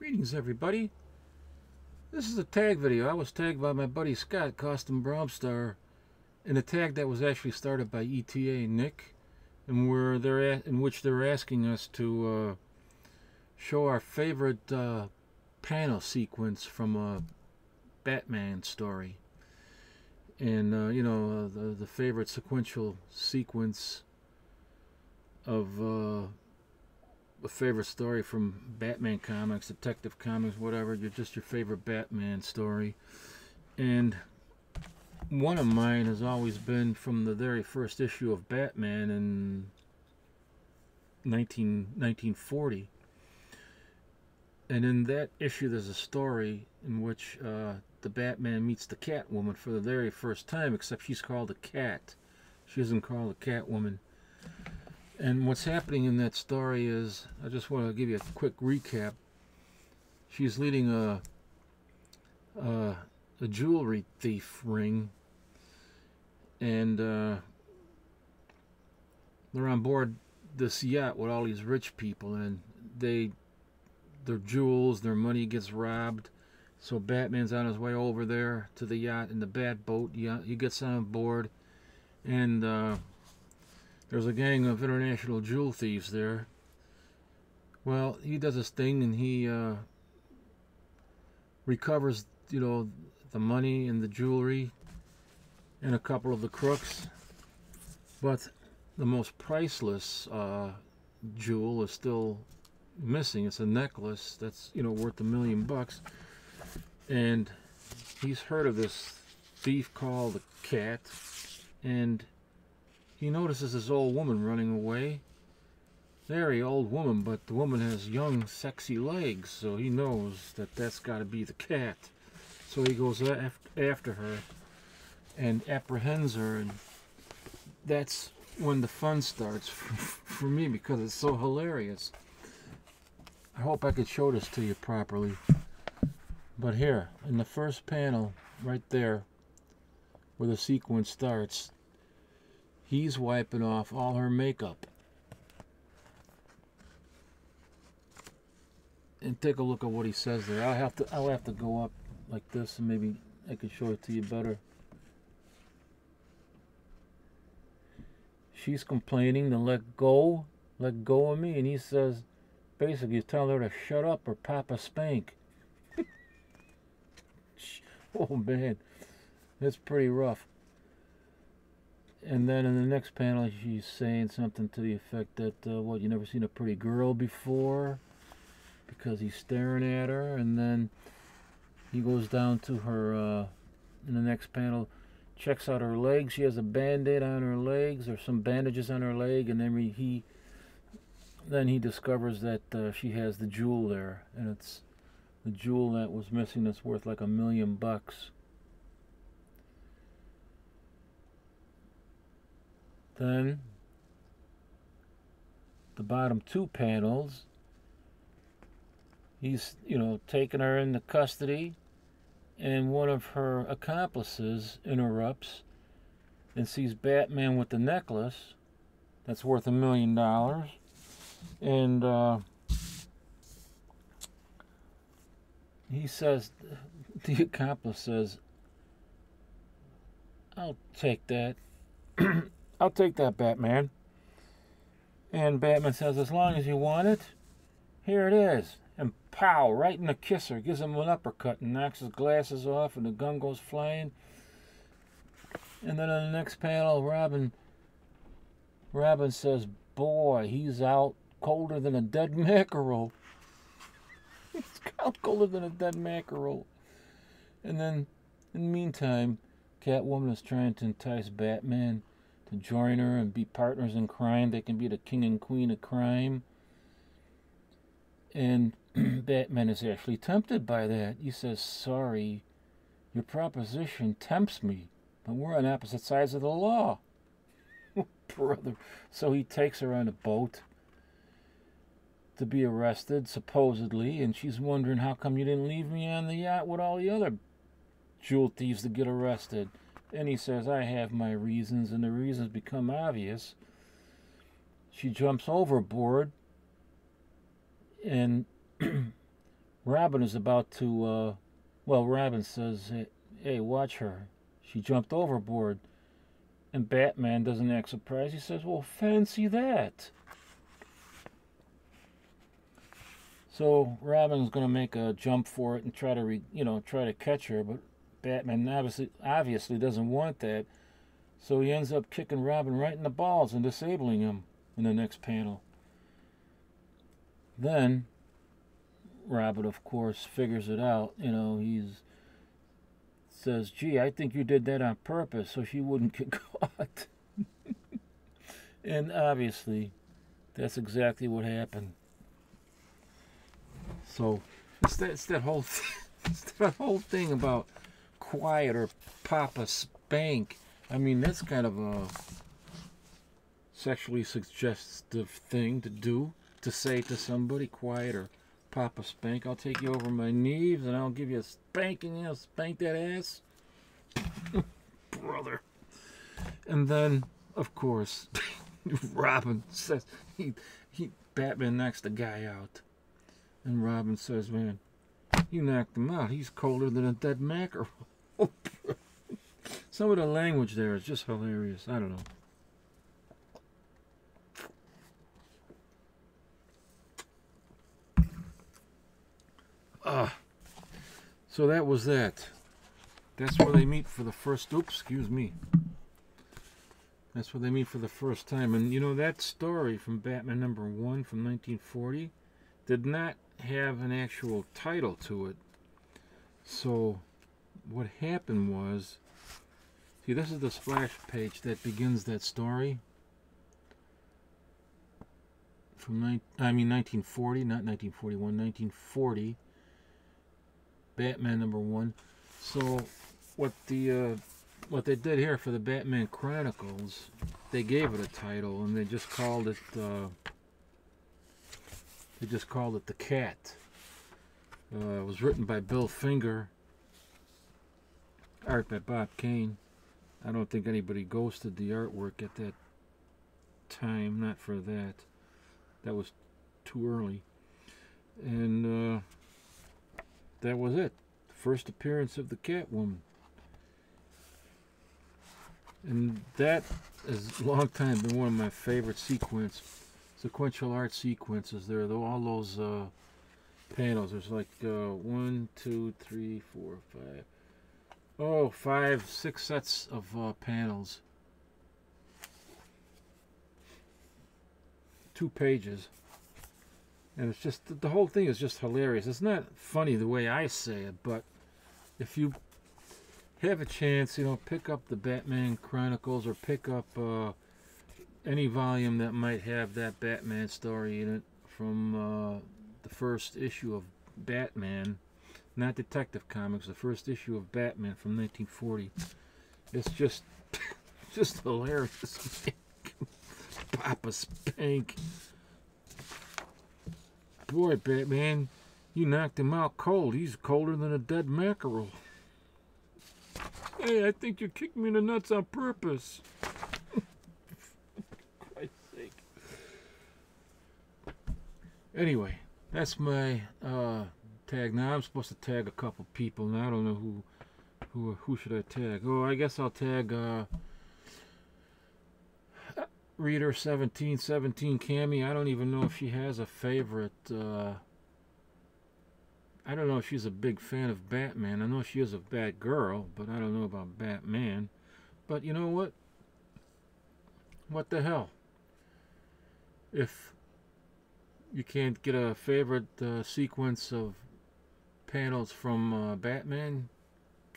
Greetings, everybody. This is a tag video. I was tagged by my buddy Scott, Custom Bromstar, in a tag that was actually started by ETA Nick, and in which they're asking us to show our favorite panel sequence from a Batman story, and the favorite sequential sequence of a favorite story from Batman comics, Detective Comics, whatever. You're just your favorite Batman story. And one of mine has always been from the very first issue of Batman in 1940. And in that issue there's a story in which the Batman meets the Catwoman for the very first time, except she's called a cat. She isn't called a Catwoman. And what's happening in that story is, I just want to give you a quick recap. She's leading a jewelry thief ring, and they're on board this yacht with all these rich people, and their jewels, their money gets robbed. So Batman's on his way over there to the yacht in the Bat boat. He gets on board, and there's a gang of international jewel thieves there. Well, he does his thing, and he recovers, the money and the jewelry and a couple of the crooks. But the most priceless jewel is still missing. It's a necklace that's, worth $1 million. And he's heard of this thief called the Cat, and he notices this old woman running away. Very old woman, but the woman has young, sexy legs, so he knows that that's got to be the Cat. So he goes after her and apprehends her, and that's when the fun starts for me, because it's so hilarious. I hope I could show this to you properly. But here, in the first panel, right there, where the sequence starts, he's wiping off all her makeup. And take a look at what he says there. I'll have to go up like this, and maybe I can show it to you better. She's complaining to let go of me, and he says, basically he's telling her to shut up or pop a spank. Oh man, that's pretty rough. And then in the next panel, she's saying something to the effect that, what, you never seen a pretty girl before? Because he's staring at her. And then he goes down to her, in the next panel, checks out her legs. She has a band-aid on her legs, or some bandages on her leg, and then he discovers that she has the jewel there. And it's the jewel that was missing that's worth like $1 million. Then the bottom two panels, he's taking her into custody, and one of her accomplices interrupts and sees Batman with the necklace that's worth $1 million, and he says, the accomplice says, "I'll take that." "I'll take that, Batman." And Batman says, "As long as you want it, here it is." And pow, right in the kisser, gives him an uppercut and knocks his glasses off, and the gun goes flying. And then in the next panel, Robin says, "Boy, he's out colder than a dead mackerel." He's out colder than a dead mackerel. And then, in the meantime, Catwoman is trying to entice Batman to join her and be partners in crime. They can be the king and queen of crime. And Batman is actually tempted by that. He says, "Sorry, your proposition tempts me, but we're on opposite sides of the law." Brother. So he takes her on a boat to be arrested, supposedly, and she's wondering, how come you didn't leave me on the yacht with all the other jewel thieves to get arrested? And he says, "I have my reasons," and the reasons become obvious. She jumps overboard, and Robin is about to, well, Robin says, hey, watch her. She jumped overboard. And Batman doesn't act surprised. He says, well, fancy that. So Robin's going to make a jump for it and try to, try to catch her. But Batman obviously doesn't want that. So he ends up kicking Robin right in the balls and disabling him in the next panel. Then Robin, of course, figures it out. He's says, gee, I think you did that on purpose so she wouldn't get caught. And obviously, that's exactly what happened. So, it's that whole thing about quiet or Papa Spank. I mean, that's kind of a sexually suggestive thing to do, to say to somebody, quiet or Papa Spank. I'll take you over my knees and I'll give you a spanking. I'll spank that ass. Brother. And then, of course, Robin says, Batman knocks the guy out. And Robin says, man, you knocked him out. He's colder than a dead mackerel. Some of the language there is just hilarious. I don't know. So that was that. That's where they meet for the first. Oops, excuse me. That's where they meet for the first time. And that story from Batman #1 from 1940 did not have an actual title to it. So what happened was, see, this is the splash page that begins that story from 1940, not 1941, 1940. Batman #1. So what they did here for the Batman Chronicles, they gave it a title and they just called it The Cat. It was written by Bill Finger, art by Bob Kane. I don't think anybody ghosted the artwork at that time, not for that. That was too early. And that was it. First appearance of the Catwoman. And that has a long time been one of my favorite sequential art sequences. There are all those panels. There's like 1, 2, 3, 4, 5. 5, 6 sets of panels. 2 pages. And it's just, the whole thing is just hilarious. It's not funny the way I say it, but if you have a chance, pick up the Batman Chronicles or pick up any volume that might have that Batman story in it from the first issue of Batman, not Detective Comics, the first issue of Batman from 1940. It's just hilarious. Papa Spank. Boy, Batman, you knocked him out cold. He's colder than a dead mackerel. Hey, I think you kicked me in the nuts on purpose. For Christ's sake. Anyway, that's my tag. Now I'm supposed to tag a couple people. Now I don't know who should I tag. Oh, I guess I'll tag Reader 1717 Cammy. I don't even know if she has a favorite. I don't know if she's a big fan of Batman. I know she is a Batgirl, but I don't know about Batman. But you know what? What the hell? If you can't get a favorite sequence of panels from Batman,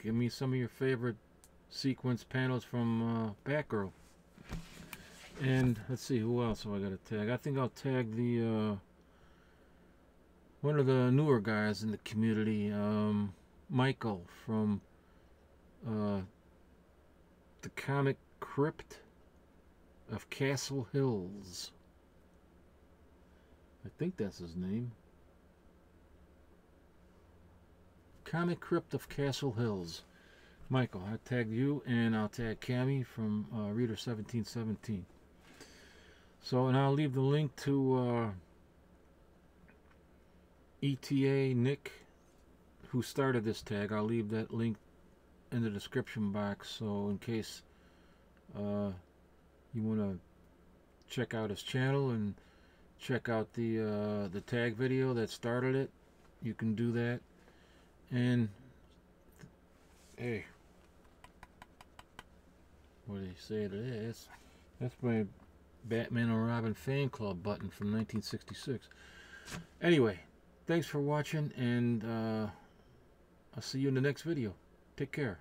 give me some of your favorite sequence panels from Batgirl. And let's see, who else have I got to tag? I think I'll tag the one of the newer guys in the community, Michael from the Comic Crypt of Castle Hills. I think that's his name. Comic Crypt of Castle Hills. Michael, I tagged you, and I'll tag Cammy from Reader 1717. So, and I'll leave the link to ETA Nick who started this tag. I'll leave that link in the description box, so in case you want to check out his channel and check out the tag video that started it, you can do that. And hey, what did he say today? That's my Batman and Robin fan club button from 1966. Anyway, thanks for watching, and I'll see you in the next video. Take care.